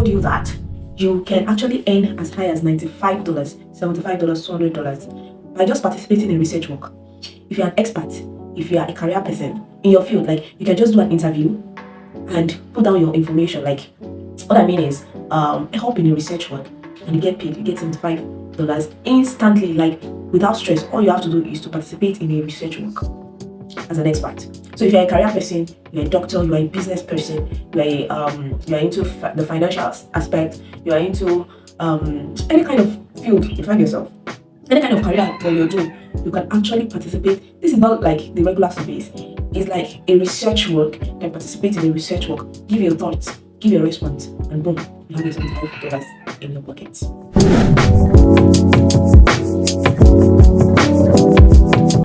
told you that you can actually earn as high as $95, $75, $200 by just participating in research work. If you're an expert, if you are a career person in your field, like you can just do an interview and put down your information. Like what I mean is help in a research work and you get paid, you get $75 instantly, like without stress. All you have to do is to participate in a research work as an expert. So if you're a career person, you're a doctor, you're a business person, you're into the financial aspect, you're into any kind of field you find yourself, any kind of career that you're doing, you can actually participate. This is not like the regular surveys. It's like a research work. You can participate in a research work, give your thoughts, give your response, and boom, you have your $75 in your pocket.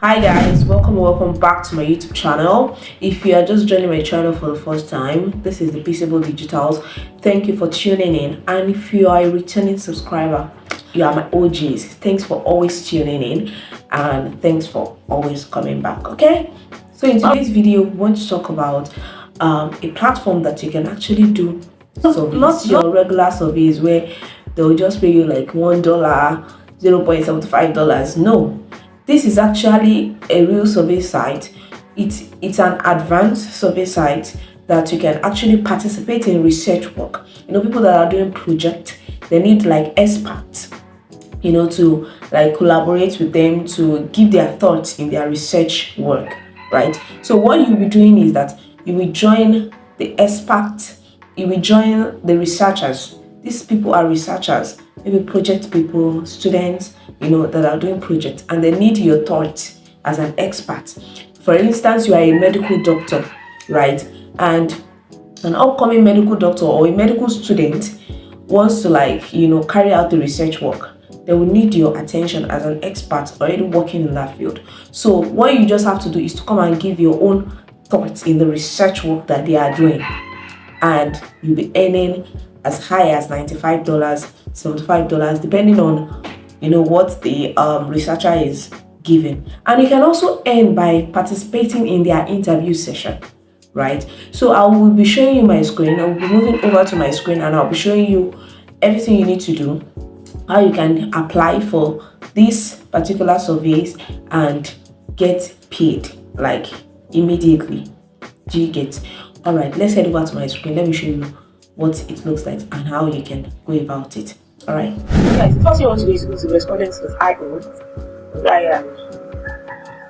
Hi guys, welcome back to my YouTube channel. If you are just joining my channel for the first time, this is the Peaceable Digitals. Thank you for tuning in, and if you are a returning subscriber, you are my OGs. Thanks for always tuning in, and thanks for always coming back. Okay, so in today's video we want to talk about a platform that you can actually do surveys. Not your regular surveys where they'll just pay you like $1, $0.75. No, this is actually a real survey site. It's an advanced survey site that you can actually participate in research work. You know, people that are doing projects, they need like experts, you know, to like collaborate with them to give their thoughts in their research work, right? So what you'll be doing is that you will join the experts, you will join the researchers. These people are researchers, maybe project people, students, you know, that are doing projects, and they need your thoughts as an expert. For instance, you are a medical doctor, right? And an upcoming medical doctor or a medical student wants to, like, you know, carry out the research work. They will need your attention as an expert already working in that field. So what you just have to do is to come and give your own thoughts in the research work that they are doing, and you'll be earning as high as $95, $75, depending on, you know, what the researcher is giving. And you can also earn by participating in their interview session, right? So I will be showing you my screen. I will be moving over to my screen and I'll be showing you everything you need to do, how you can apply for these particular surveys and get paid like immediately. Do you get? All right, let's head over to my screen. Let me show you what it looks like and how you can go about it. All right, guys, the first thing you want to do is go to Respondent.io.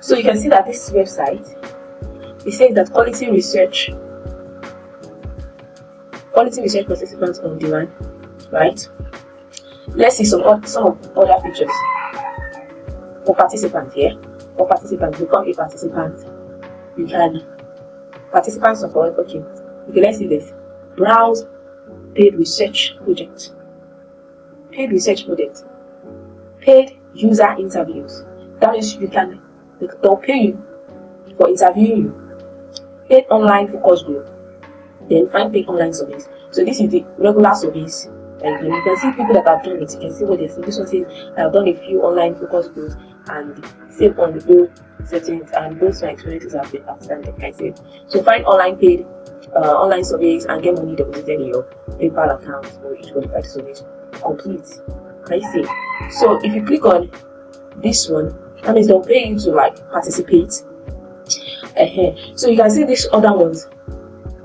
So you can see that this website, it says that quality research participants on demand, right? Let's see some other features for participants here. For participants, become a participant. You can participant support. Okay, let's see this. Browse paid research project. Paid research project. Paid user interviews. That means they'll pay you for interviewing you. Paid online focus group. Then find paid online surveys. So this is the regular surveys. And you can see people that have done it. You can see what they say. This one says, I have done a few online focus groups and save on the goal settings, and both my experiences have been outstanding. I say, so find online paid online surveys and get money deposited in your PayPal account for each qualified surveys. Complete. I see. So if you click on this one, that means they'll pay you to like participate. So you can see these other ones.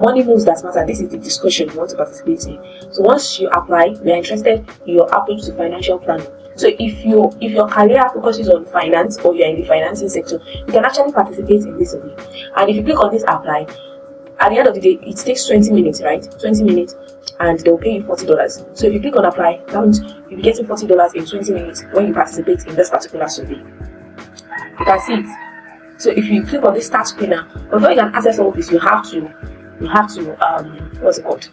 Money moves that matter. This is the discussion you want to participate in. So once you apply, we are interested in your approach to financial planning. So if your career focuses on finance or you're in the financing sector, you can actually participate in this survey. And if you click on this apply, at the end of the day, it takes 20 minutes, right? 20 minutes, and they'll pay you $40. So if you click on apply, that means you'll be getting $40 in 20 minutes when you participate in this particular survey. You can see it. So if you click on this start screen now, before you can access all this, you have to what's it called?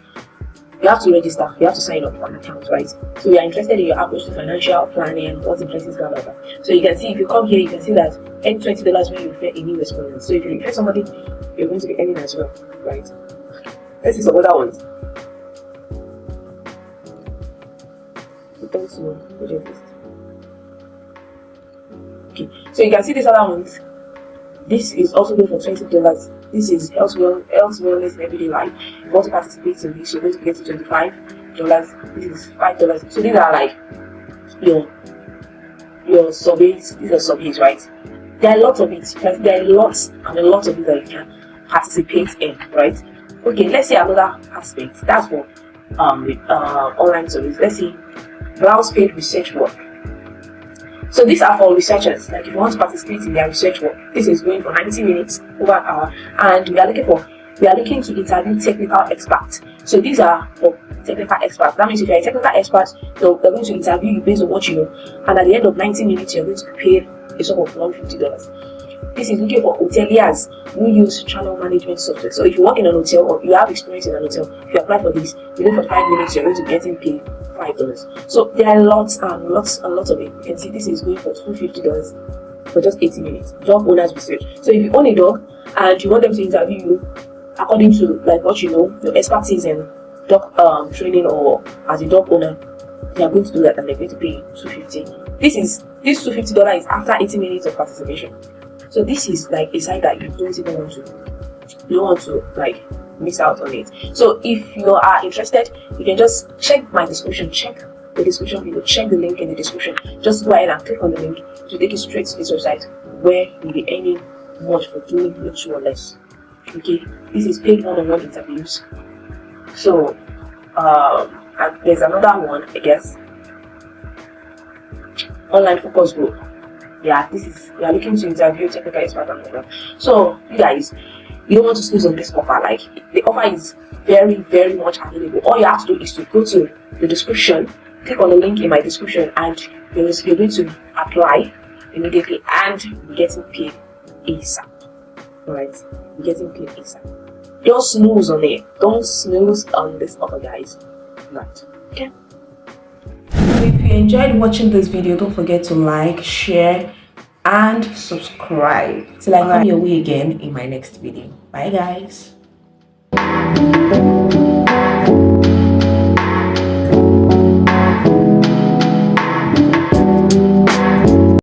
You have to register. You have to sign up for an account, right? So we are interested in your approach to financial planning, what impresses, blah blah blah. So you can see, if you come here, you can see that earn $20 when you refer a new respondent. So if you refer somebody, you're going to be earning as well, right? Let's see some other ones. Okay, so you can see these other ones. This is also good for $20. This is health wellness in everyday life. If you want to participate in this, you're going to get to $25. $10. This is $5. So these are like your surveys. These are surveys, right? There are lots of it. There are lots and a lot of it that you can participate in, right? Okay, let's say another aspect. That's for online surveys. Let's see, browse paid research work. So these are for researchers. Like if you want to participate in their research work, this is going for 90 minutes, over an hour, and we are looking to interview technical experts. So these are for technical experts. That means if you're a technical expert, they're going to interview you based on what you know, and at the end of 90 minutes, you're going to be paid a sum of $150. This is looking for hoteliers who use channel management software. So if you work in an hotel or you have experience in an hotel, if you apply for this, within 45 minutes, you're going to be getting paid $5. So there are lots and lots of it. You can see this is going for $250 for just 80 minutes. Dog owners research. So if you own a dog and you want them to interview you according to like what you know, your expertise in dog training or as a dog owner, they are going to do that and they're going to pay you $250. This $250 is after 80 minutes of participation. So this is like a site that you don't want to like miss out on it. So if you are interested, you can just check my description, check the description video, check the link in the description. Just go ahead and click on the link to take you straight to this website where you'll be earning much for doing little or less. Okay, this is paid one-on-one interviews. So and there's another one, I guess, online focus group. Yeah, this is, we are looking to interview technical experts and all that. So you guys, you don't want to snooze on this offer. Like the offer is very, very much available. All you have to do is to go to the description, click on the link in my description, and you're going to apply immediately and you're getting paid ASAP. Alright, you're getting paid ASAP. Don't snooze on it. Don't snooze on this offer, guys. Right. Okay. If you enjoyed watching this video, don't forget to like, share, and subscribe till I come your way again in my next video. Bye, guys.